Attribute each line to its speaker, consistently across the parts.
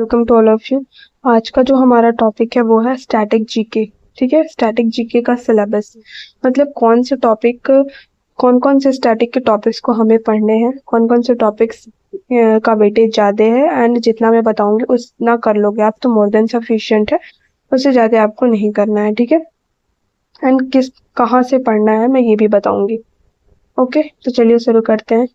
Speaker 1: Welcome to all of you. आज का जो हमारा टॉपिक है वो है स्टैटिक जीके। ठीक है, स्टैटिक जीके का सिलेबस मतलब कौन कौन से स्टैटिक के टॉपिक्स को हमें पढ़ने हैं, कौन कौन से टॉपिक्स का वेटेज ज़्यादा है, एंड जितना मैं बताऊंगी उतना कर लोगे आप तो मोर देन सफिशिएंट है, उससे ज़्यादा आपको नहीं करना है। ठीक है, एंड कहाँ से पढ़ना है मैं ये भी बताऊंगी। ओके, तो चलिए शुरू करते हैं।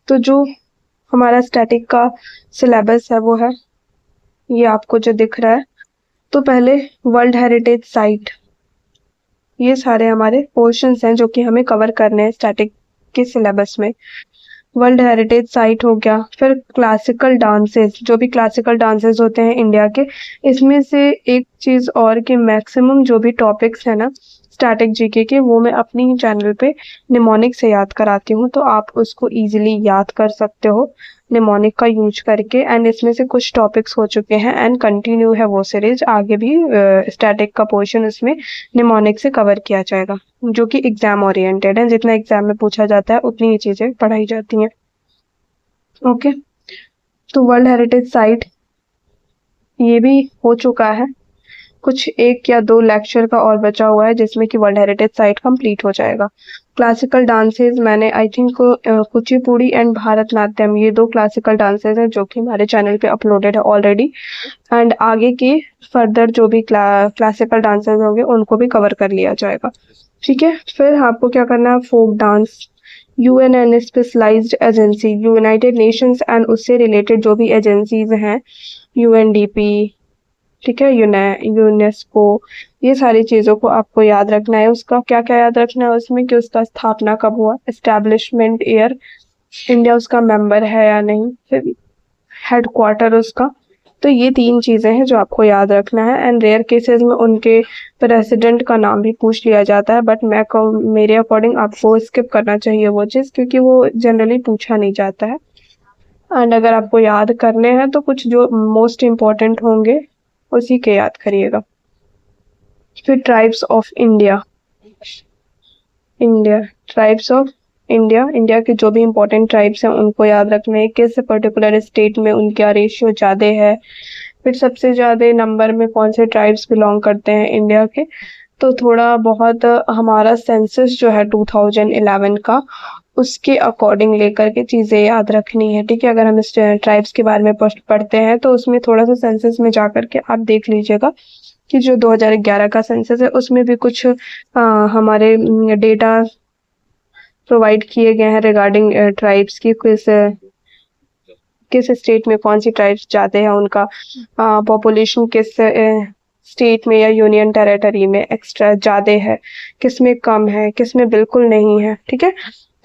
Speaker 1: तो जो हमारा स्टैटिक का सिलेबस है वो है ये आपको जो दिख रहा है। तो पहले वर्ल्ड हेरिटेज साइट, ये सारे हमारे पोर्शंस हैं जो कि हमें कवर करने हैं स्टैटिक के सिलेबस में। वर्ल्ड हेरिटेज साइट हो गया, फिर क्लासिकल डांसेस, जो भी क्लासिकल डांसेस होते हैं इंडिया के। इसमें से एक चीज़ और कि मैक्सिमम जो भी टॉपिक्स है ना स्टैटिक जीके के, वो मैं अपनी ही चैनल पे निमोनिक से याद कराती हूँ, तो आप उसको इजीली याद कर सकते हो निमोनिक का यूज करके। एंड इसमें से कुछ टॉपिक्स हो चुके हैं एंड कंटिन्यू है वो सीरीज, आगे भी स्टैटिक का पोर्शन उसमें निमोनिक से कवर किया जाएगा, जो कि एग्जाम ओरिएंटेड है। जितना एग्जाम में पूछा जाता है उतनी ही चीज़ें पढ़ाई जाती हैं। ओके, तो वर्ल्ड हेरिटेज साइट ये भी हो चुका है, कुछ एक या दो लेक्चर का और बचा हुआ है जिसमें कि वर्ल्ड हेरिटेज साइट कंप्लीट हो जाएगा। क्लासिकल डांसेस मैंने I think Kuchipudi and Bharatanatyam, ये दो क्लासिकल डांसेस हैं जो कि हमारे चैनल पे अपलोडेड है ऑलरेडी। एंड आगे के फर्दर जो भी क्लासिकल डांसेस होंगे उनको भी कवर कर लिया जाएगा। ठीक है, फिर आपको क्या करना है, folk dance, UN specialised agency, United Nations and उससे रिलेटेड जो भी एजेंसीज हैं, यूएनडीपी, ठीक है, यूनेस्को, ये सारी चीज़ों को आपको याद रखना है। उसका क्या क्या याद रखना है उसमें कि उसका स्थापना कब हुआ, एस्टैब्लिशमेंट ईयर, इंडिया उसका मेंबर है या नहीं, फिर हेडक्वार्टर उसका। तो ये तीन चीज़ें हैं जो आपको याद रखना है। एंड रेयर केसेस में उनके प्रेसिडेंट का नाम भी पूछ लिया जाता है, बट मेरे अकॉर्डिंग आपको स्किप करना चाहिए वो चीज़, क्योंकि वो जनरली पूछा नहीं जाता है। एंड अगर आपको याद करने हैं तो कुछ जो मोस्ट इम्पोर्टेंट होंगे उसी के याद करिएगा। फिर tribes of India, tribes of India के जो भी इम्पोर्टेंट ट्राइब्स हैं उनको याद रखना है, किस पर्टिकुलर स्टेट में उनका रेशियो ज़्यादा है, फिर सबसे ज़्यादा नंबर में कौन से ट्राइब्स बिलोंग करते हैं इंडिया के। तो थोड़ा बहुत हमारा सेंसस जो है 2011 का, उसके अकॉर्डिंग लेकर के चीज़ें याद रखनी है। ठीक है, अगर हम इस ट्राइब्स के बारे में पढ़ते हैं तो उसमें थोड़ा सा सेंसस में जा कर के आप देख लीजिएगा कि जो 2011 का सेंसस है उसमें भी कुछ हमारे डेटा प्रोवाइड किए गए हैं रिगार्डिंग ट्राइब्स की, किस स्टेट में कौन सी ट्राइब्स ज़्यादा है, उनका पॉपुलेशन किस स्टेट में या यूनियन टेरिटरी में एक्स्ट्रा ज़्यादा है, किस में कम है, किस में बिल्कुल नहीं है। ठीक है,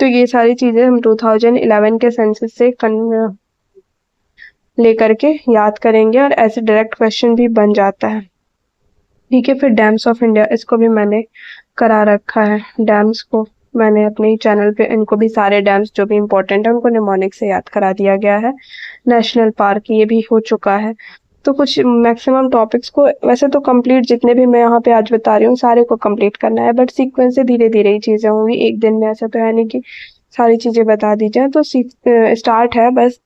Speaker 1: तो ये सारी चीज़ें हम 2011 के सेंसस से लेकर के याद करेंगे और ऐसे डायरेक्ट क्वेश्चन भी बन जाता है। ठीक है, फिर डैम्स ऑफ इंडिया, इसको भी मैंने करा रखा है। डैम्स को मैंने अपने ही चैनल पे, इनको भी सारे डैम्स जो भी इम्पोर्टेंट है उनको निमोनिक से याद करा दिया गया है। नेशनल पार्क ये भी हो चुका है। तो कुछ मैक्सिमम टॉपिक्स को वैसे तो कंप्लीट, जितने भी मैं यहाँ पे आज बता रही हूँ सारे को कंप्लीट करना है, बट सीक्वेंस से धीरे धीरे ही चीज़ें होंगी, एक दिन में ऐसा तो है नहीं कि सारी चीज़ें बता दी जाए। तो स्टार्ट है, बस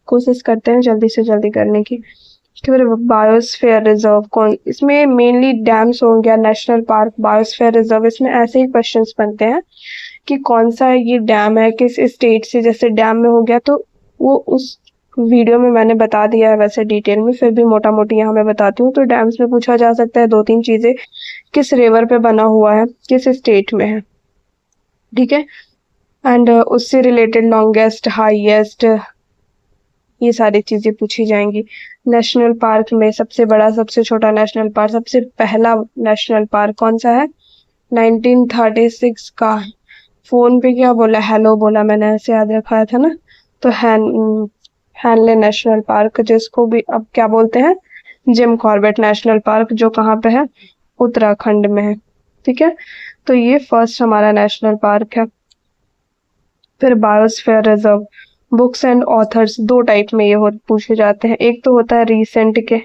Speaker 1: कोशिश करते हैं जल्दी से जल्दी करने की। फिर बायोस्फीयर रिजर्व, कौन इसमें मेनली डैम्स हो गया, नेशनल पार्क, बायोस्फीयर रिजर्व, इसमें ऐसे ही क्वेश्चंस बनते हैं कि कौन सा ये डैम है किस स्टेट से। जैसे डैम में हो गया तो वो उस वीडियो में मैंने बता दिया है वैसे डिटेल में, फिर भी मोटा मोटी यहाँ मैं बताती हूँ। तो डैम्स में पूछा जा सकता है दो तीन चीज़ें, किस रिवर पे बना हुआ है, किस स्टेट में है। ठीक है, एंड उससे रिलेटेड लॉन्गेस्ट, हाईएस्ट, ये सारी चीज़ें पूछी जाएंगी। नेशनल पार्क में सबसे बड़ा, सबसे छोटा नेशनल पार्क, सबसे पहला नेशनल पार्क कौन सा है, 1936 का। फोन पे क्या बोला, हेलो बोला मैंने, ऐसे याद रखा था ना। तो हैनले नेशनल पार्क, जिसको भी अब क्या बोलते हैं, जिम कॉर्बेट नेशनल पार्क, जो कहाँ पे है, उत्तराखंड में है। ठीक है, तो ये फर्स्ट हमारा नेशनल पार्क है। फिर biosphere reserve, books and authors, दो टाइप में ये पूछे जाते हैं। एक तो होता है रीसेंट के,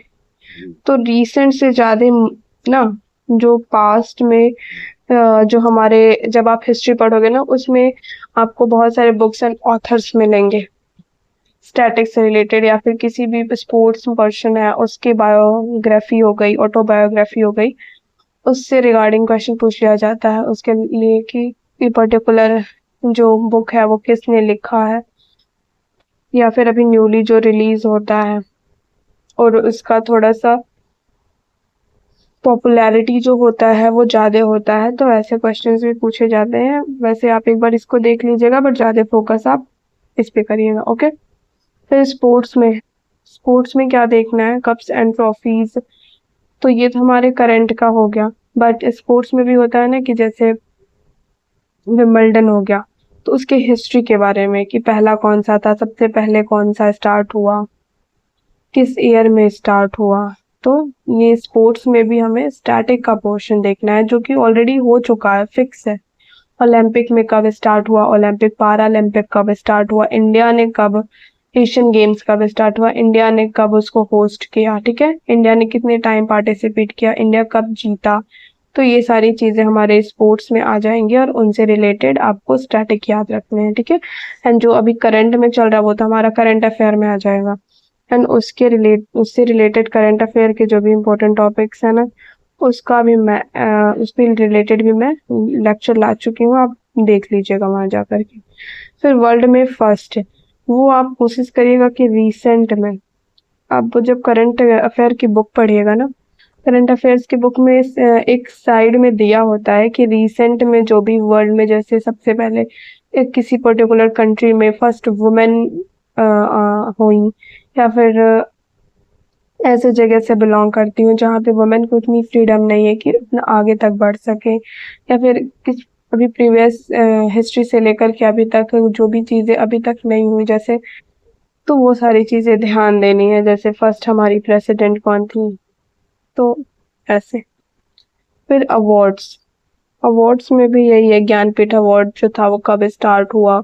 Speaker 1: तो रीसेंट से ज़्यादा ना जो पास्ट में जो हमारे, जब आप हिस्ट्री पढ़ोगे ना उसमें आपको बहुत सारे बुक्स एंड ऑथर्स मिलेंगे। स्टैटिक से रिलेटेड, या फिर किसी भी स्पोर्ट्स पर्सन है उसकी बायोग्राफी हो गई, ऑटोबायोग्राफी हो गई, उससे रिगार्डिंग क्वेश्चन पूछ लिया जाता है उसके लिए कि पर्टिकुलर जो बुक है वो किसने लिखा है, या फिर अभी न्यूली जो रिलीज होता है और उसका थोड़ा सा पॉपुलैरिटी जो होता है वो ज़्यादा होता है, तो ऐसे क्वेश्चंस भी पूछे जाते हैं। वैसे आप एक बार इसको देख लीजिएगा, बट ज़्यादा फोकस आप इस पे करिएगा। ओके, फिर स्पोर्ट्स में क्या देखना है, कप्स एंड ट्रॉफीज, तो ये तो हमारे करंट का हो गया। बट स्पोर्ट्स में भी होता है ना कि जैसे विंबलडन हो गया, तो उसके हिस्ट्री के बारे में कि पहला कौन सा था, सबसे पहले कौन सा स्टार्ट हुआ, किस ईयर में स्टार्ट हुआ। तो ये स्पोर्ट्स में भी हमें स्टैटिक का पोर्शन देखना है जो कि ऑलरेडी हो चुका है, फिक्स है। ओलंपिक में कब स्टार्ट हुआ, ओलंपिक पारालंपिक कब स्टार्ट हुआ, इंडिया ने कब, एशियन गेम्स कब स्टार्ट हुआ, इंडिया ने कब उसको होस्ट किया, ठीक है, इंडिया ने कितने टाइम पार्टिसिपेट किया, इंडिया कब जीता। तो ये सारी चीजें हमारे स्पोर्ट्स में आ जाएंगी और उनसे रिलेटेड आपको स्टैटिक याद रखने हैं, ठीक है। एंड जो अभी करंट में चल रहा है वो तो हमारा करंट अफेयर में आ जाएगा। एंड उससे रिलेटेड करंट अफेयर के जो भी इम्पोर्टेंट टॉपिक्स है ना, उसका भी मैं उससे रिलेटेड भी मैं लेक्चर ला चुकी हूँ, आप देख लीजिएगा वहां जा करके। फिर वर्ल्ड में फर्स्ट, वो आप कोशिश करिएगा कि रिसेंट में, आप जब करंट अफेयर की बुक पढ़िएगा ना, करंट अफेयर्स की बुक में एक साइड में दिया होता है कि रिसेंट में जो भी वर्ल्ड में, जैसे सबसे पहले एक किसी पर्टिकुलर कंट्री में फर्स्ट वुमेन हुई, या फिर ऐसे जगह से बिलोंग करती हूँ जहाँ पे वुमेन को इतनी फ्रीडम नहीं है कि अपना आगे तक बढ़ सके, या फिर किस अभी प्रीवियस हिस्ट्री से लेकर के अभी तक जो भी चीज़ें अभी तक नहीं हुई, जैसे तो वो सारी चीज़ें ध्यान देनी है। जैसे फर्स्ट हमारी प्रेसिडेंट कौन थी, तो ऐसे। फिर अवार्ड्स, अवार्ड्स में भी यही है, ज्ञानपीठ अवार्ड जो था वो कब स्टार्ट हुआ,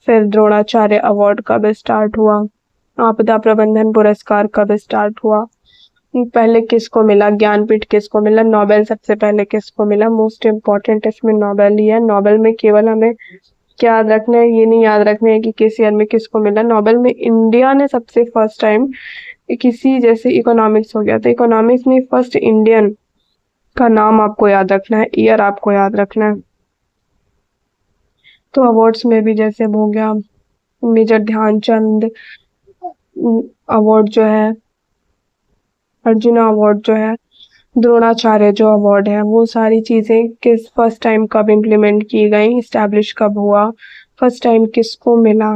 Speaker 1: फिर द्रोणाचार्य अवार्ड कब स्टार्ट हुआ, आपदा प्रबंधन पुरस्कार कब स्टार्ट हुआ, पहले किसको मिला, ज्ञानपीठ किसको मिला, नोबेल सबसे पहले किसको मिला। मोस्ट इम्पोर्टेंट इसमें नोबेल ही है। नोबेल में केवल हमें क्या याद रखना है, ये नहीं याद रखना है कि किस ईयर में किसको मिला। नोबेल में इंडिया ने सबसे फर्स्ट टाइम किसी, जैसे इकोनॉमिक्स हो गया तो इकोनॉमिक्स में फर्स्ट इंडियन का नाम आपको याद रखना है, ईयर आपको याद रखना है। तो अवार्ड्स में भी जैसे हो गया मेजर ध्यानचंद अवार्ड जो है, अर्जुना अवार्ड जो है, द्रोणाचार्य जो अवार्ड है, वो सारी चीजें किस फर्स्ट टाइम कब इम्प्लीमेंट की गई, इस्टेब्लिश कब हुआ, फर्स्ट टाइम किसको मिला।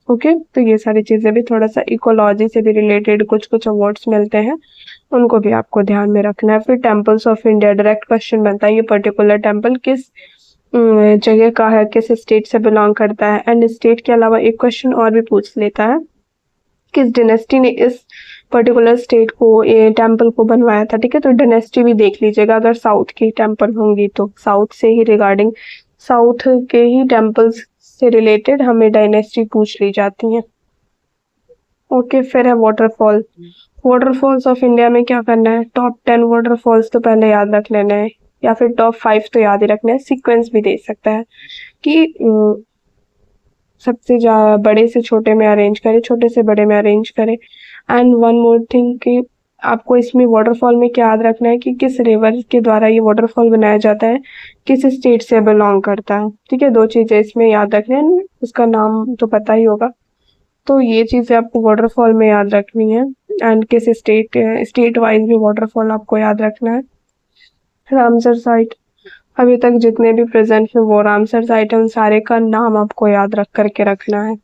Speaker 1: ओके, तो ये सारी चीजें भी, थोड़ा सा इकोलॉजी से भी रिलेटेड कुछ कुछ अवार्ड्स मिलते हैं, उनको भी आपको ध्यान में रखना है। फिर temples of India, direct question बनता है, ये पर्टिकुलर टेम्पल किस जगह का है, किस स्टेट से बिलोंग करता है। एंड स्टेट के अलावा एक क्वेश्चन और भी पूछ लेता है, किस डायनेस्टी ने इस पर्टिकुलर स्टेट को, ये टेम्पल को बनवाया था, ठीक है। तो डायनेस्टी भी देख लीजिएगा, अगर साउथ की टेम्पल होंगी तो साउथ से ही रिगार्डिंग, साउथ के ही टेम्पल्स से रिलेटेड हमें डायनेस्टी पूछ ली जाती है। ओके, फिर है वाटरफॉल, वाटरफॉल्स ऑफ इंडिया में क्या करना है, टॉप 10 वाटरफॉल्स तो पहले याद रख लेना है, या फिर टॉप 5 तो याद ही रखना है। सीक्वेंस भी दे सकता है कि सबसे बड़े से छोटे में अरेंज करें, छोटे से बड़े में अरेंज करें। एंड वन मोर थिंग कि आपको इसमें वाटरफॉल में क्या याद रखना है कि किस रिवर के द्वारा ये वाटरफॉल बनाया जाता है, किस स्टेट से बिलोंग करता है, ठीक है। 2 चीजें इसमें याद रखना है, उसका नाम तो पता ही होगा, तो ये चीजें आपको वाटरफॉल में याद रखनी है। एंड किस स्टेट वाइज भी वाटरफॉल आपको याद रखना है। रामसर साइट, अभी तक जितने भी प्रेजेंट में वो रामसर साइट है, उन सारे का नाम आपको याद रख करके रखना है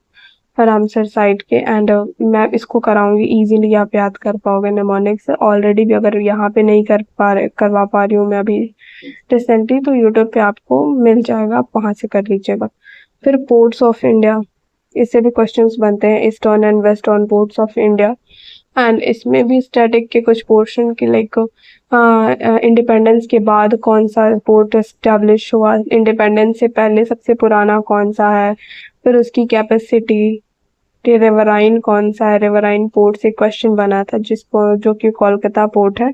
Speaker 1: रामसर साइट के। एंड मैं इसको कराऊंगी, इजीली आप याद कर पाओगे निमोनिक से। ऑलरेडी भी अगर यहाँ पे नहीं करवा पा रही हूँ मैं अभी रिसेंटली, तो यूट्यूब पे आपको मिल जाएगा, आप वहाँ से कर लीजिएगा। फिर पोर्ट्स ऑफ इंडिया, इससे भी क्वेश्चंस बनते हैं, eastern and western ports of India. And इसमें भी स्टैटिक के कुछ पोर्शन के, लाइक इंडिपेंडेंस के बाद कौन सा पोर्ट एस्टेब्लिश हुआ, इंडिपेंडेंस से पहले सबसे पुराना कौन सा है, फिर उसकी कैपेसिटी, रिवराइन कौन सा है, रिवराइन पोर्ट से क्वेश्चन बना था जिसको, जो कि कोलकाता पोर्ट है,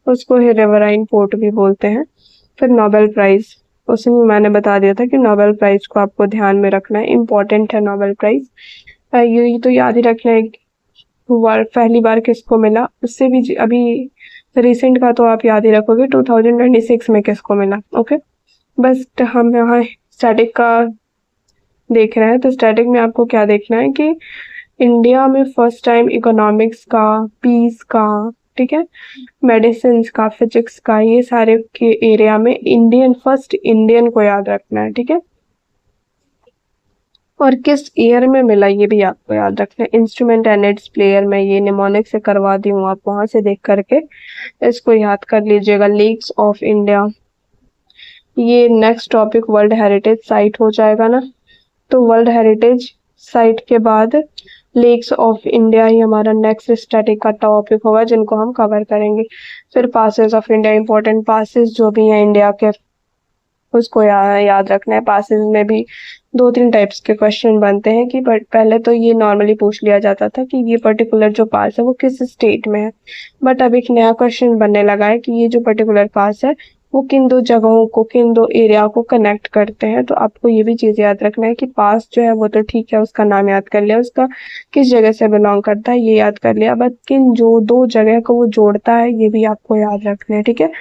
Speaker 1: उसको ही रिवराइन पोर्ट भी बोलते हैं। फिर नोबेल प्राइज, उसमें मैंने बता दिया था कि नोबेल प्राइज को आपको ध्यान में रखना है, इम्पोर्टेंट है नोबेल प्राइज। ये तो याद ही रखना है वर्ड पहली बार किसको मिला, उससे भी अभी रिसेंट का तो आप याद ही रखोगे 2026 में किसको मिला। ओके, बस हम यहाँ स्टैटिक का देख रहे हैं, तो स्टैटिक में आपको क्या देखना है कि इंडिया में फर्स्ट टाइम इकोनॉमिक्स का, पीस का, ठीक है, मेडिसिन का, फिजिक्स का, ये सारे के एरिया में फर्स्ट इंडियन को याद रखना है। ठीक है, और किस ईयर में मिला ये भी आपको याद रखना है। इंस्ट्रूमेंट एंड इट्स प्लेयर में ये निमोनिक से करवा दी हूँ, आप वहां से देख करके इसको याद कर लीजिएगा। लेक्स ऑफ इंडिया, ये next topic world heritage site हो जाएगा ना, तो वर्ल्ड हेरिटेज साइट के बाद लेक्स ऑफ इंडिया ही हमारा नेक्स्ट स्टैटिक का टॉपिक होगा, जिनको हम कवर करेंगे। फिर passes of India, important passes जो भी हैं इंडिया के, उसको याद रखना है। पासेस में भी 2-3 टाइप्स के क्वेश्चन बनते हैं कि बट पहले तो ये नॉर्मली पूछ लिया जाता था कि ये पर्टिकुलर जो पास है वो किस स्टेट में है, बट अब एक नया क्वेश्चन बनने लगा है कि ये जो पर्टिकुलर पास है वो किन दो जगहों को, किन दो एरिया को कनेक्ट करते हैं। तो आपको ये भी चीज़ याद रखना है कि पास जो है वो तो ठीक है, उसका नाम याद कर लिया, उसका किस जगह से बिलोंग करता है ये याद कर लिया, बट किन जो 2 जगह को वो जोड़ता है ये भी आपको याद रखना है। ठीक है,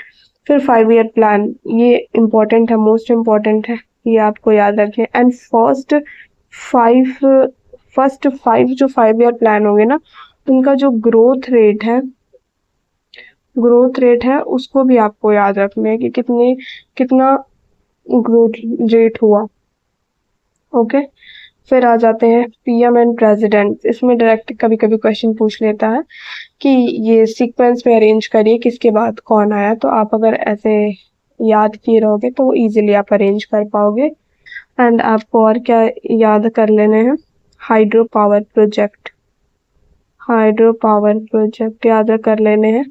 Speaker 1: फिर 5 ईयर प्लान, ये इम्पोर्टेंट है, मोस्ट इम्पोर्टेंट है, ये आपको याद रखना है। एंड फर्स्ट फाइव जो 5 ईयर प्लान होंगे ना, उनका जो ग्रोथ रेट है उसको भी आपको याद रखना है कि कितना ग्रोथ रेट हुआ। ओके, फिर आ जाते हैं पीएम एंड प्रेसिडेंट। इसमें डायरेक्ट कभी कभी क्वेश्चन पूछ लेता है कि ये सीक्वेंस में अरेंज करिए किसके बाद कौन आया, तो आप अगर ऐसे याद किए रहोगे तो इजीली आप अरेंज कर पाओगे। एंड आपको और क्या याद कर लेने हैं, हाइड्रो पावर प्रोजेक्ट याद कर लेने हैं,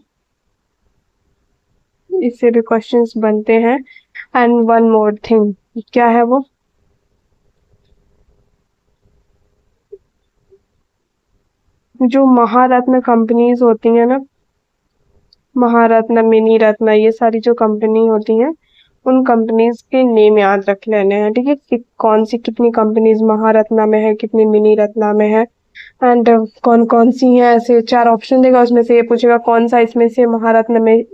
Speaker 1: इससे भी क्वेश्चंस बनते हैं। एंड वन मोर थिंग, क्या है वो, जो महारत्न कंपनीज होती हैं ना, महारत्न, मिनी रत्न, ये सारी जो कंपनी होती हैं उन कंपनीज के नेम याद रख लेने हैं। ठीक है, कि कौन सी कितनी कंपनीज महारत्ना में है, कितनी मिनी रत्ना में है, एंड कौन कौन सी हैं। ऐसे 4 ऑप्शन देगा, उसमें से ये पूछेगा कौन सा इसमें से महारत्न में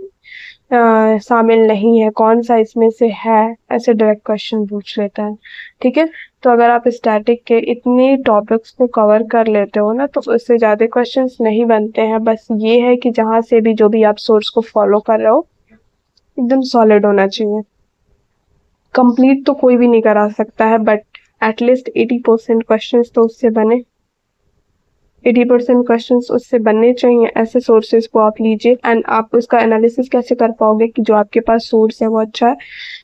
Speaker 1: शामिल नहीं है, कौन सा इसमें से है, ऐसे डायरेक्ट क्वेश्चन पूछ लेता है। ठीक है, तो अगर आप स्टैटिक के इतने टॉपिक्स को कवर कर लेते हो ना, तो उससे ज़्यादा क्वेश्चंस नहीं बनते हैं। बस ये है कि जहाँ से भी जो भी आप सोर्स को फॉलो कर रहे हो एकदम सॉलिड होना चाहिए। कंप्लीट तो कोई भी नहीं करा सकता है, बट एटलीस्ट 80% क्वेश्चन तो उससे बने, 80% क्वेश्चन उससे बनने चाहिए। ऐसे सोर्सेज को आप लीजिए, एंड आप उसका एनालिसिस कैसे कर पाओगे कि जो आपके पास सोर्स है वो अच्छा है।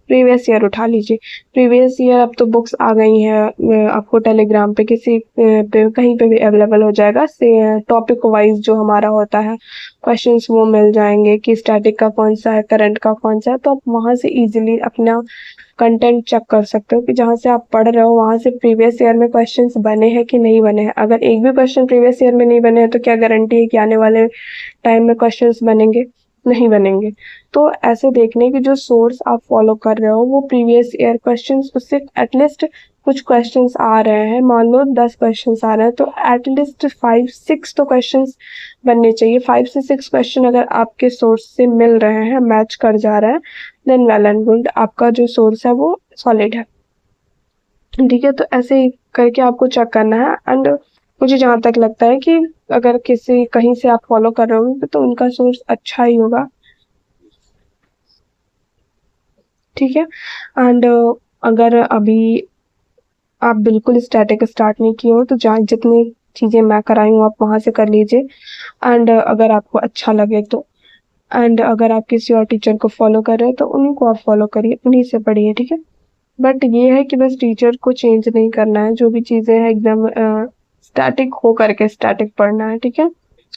Speaker 1: प्रीवियस ईयर उठा लीजिए, प्रीवियस ईयर अब तो बुक्स आ गई हैं, आपको टेलीग्राम पे किसी पे कहीं पे भी अवेलेबल हो जाएगा, से टॉपिक वाइज जो हमारा होता है क्वेश्चंस वो मिल जाएंगे कि स्टैटिक का कौन सा है, करंट का कौन सा है, तो आप वहां से इजीली अपना कंटेंट चेक कर सकते हो कि जहाँ से आप पढ़ रहे हो वहां से प्रीवियस ईयर में क्वेश्चंस बने हैं कि नहीं बने हैं। अगर एक भी क्वेश्चन प्रीवियस ईयर में नहीं बने हैं तो क्या गारंटी है कि आने वाले टाइम में क्वेश्चंस बनेंगे, नहीं बनेंगे। तो ऐसे देखने की जो सोर्स आप फॉलो कर रहे हो वो प्रीवियस ईयर क्वेश्चंस, उससे एटलीस्ट कुछ क्वेश्चंस आ रहे हैं, मान लो 10 क्वेश्चंस आ रहे हैं, तो एटलीस्ट 5-6 तो क्वेश्चंस बनने चाहिए। 5 से 6 क्वेश्चन अगर आपके सोर्स से मिल रहे हैं, मैच कर जा रहा है, देन वेल एंड गुड, आपका जो सोर्स है वो सॉलिड है। ठीक है, तो ऐसे ही करके आपको चेक करना है। एंड मुझे जहाँ तक लगता है कि अगर किसी कहीं से आप फॉलो कर रहे हो तो उनका सोर्स अच्छा ही होगा। ठीक है, एंड अगर अभी आप बिल्कुल स्टैटिक स्टार्ट नहीं किए हो तो जहाँ जितनी चीज़ें मैं कराई हूँ आप वहाँ से कर लीजिए। एंड अगर आपको अच्छा लगे तो, एंड अगर आप किसी और टीचर को फॉलो कर रहे हो तो उन्हीं को आप फॉलो करिए, उन्हीं से पढ़िए। ठीक है, बट ये है कि बस टीचर को चेंज नहीं करना है, जो भी चीज़ें हैं एकदम स्टैटिक हो करके स्टैटिक पढ़ना है। ठीक है,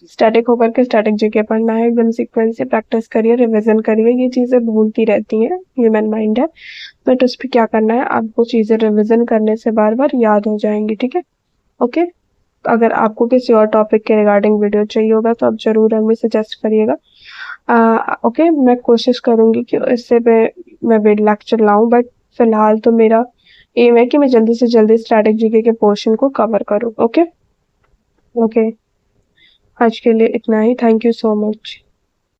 Speaker 1: स्टैटिक होकर के स्टैटिक जीके पढ़ना है, एकदम सीक्वेंस से प्रैक्टिस करिए, रिवीजन करिए। ये चीज़ें भूलती रहती हैं, ह्यूमन माइंड है, बट उस पर क्या करना है, आपको चीज़ें रिवीजन करने से बार बार याद हो जाएंगी। ठीक है, ओके। अगर आपको किसी और टॉपिक के रिगार्डिंग वीडियो चाहिए होगा तो आप ज़रूर हमें सजेस्ट करिएगा। ओके, मैं कोशिश करूँगी कि इससे मैं वीडियो लेक्चर लाऊँ, बट फिलहाल तो मेरा एम है कि मैं जल्दी से जल्दी स्ट्रैटेजी के पोर्शन को कवर करूँ। ओके। ओके, आज के लिए इतना ही। Thank you so much.